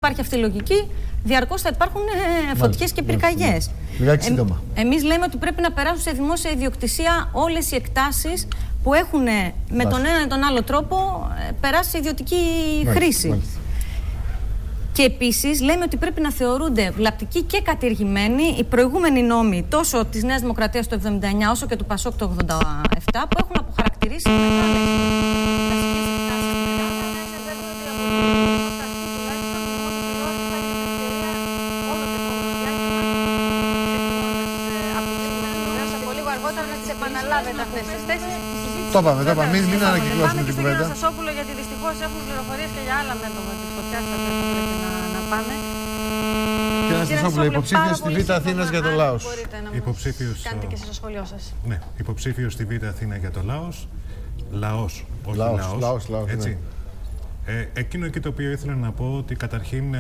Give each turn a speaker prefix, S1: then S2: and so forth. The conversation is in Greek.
S1: Υπάρχει αυτή η λογική, διαρκώς θα υπάρχουν φωτιές και πυρκαγιές. Εμείς λέμε ότι πρέπει να περάσουν σε δημόσια ιδιοκτησία όλες οι εκτάσεις που έχουν με τον ένα ή τον άλλο τρόπο περάσει σε ιδιωτική χρήση. Και επίσης λέμε ότι πρέπει να θεωρούνται βλαπτικοί και κατηργημένοι οι προηγούμενοι νόμοι τόσο της Νέας Δημοκρατίας το 1979 όσο και του Πασόκ το 87 που έχουν αποχαρακτηρίσει
S2: επαναλάβετε αυτές τις θέσεις.
S3: Το είπαμε, μην ανακυκλώσουμε την κουβέντα.
S2: Πάμε και στην Αναστασόπουλο, γιατί δυστυχώς έχουν πληροφορίες και για άλλα μέτωπα της φωτιάς τα οποία θα πρέπει να πάνε.
S3: Κύριε Αναστασόπουλο, υποψήφιος στη Β' Αθήνας για το Λάος.
S2: Κάνετε και εσείς το σχολείο σας.
S4: Ναι, υποψήφιος στη Β' Αθήνα για το Λάος. Λαός, όχι Λάος.
S3: Λάος,
S4: έτσι.
S3: ναι.
S4: Εκείνο εκεί το οποίο ήθελα να πω ότι καταρχήν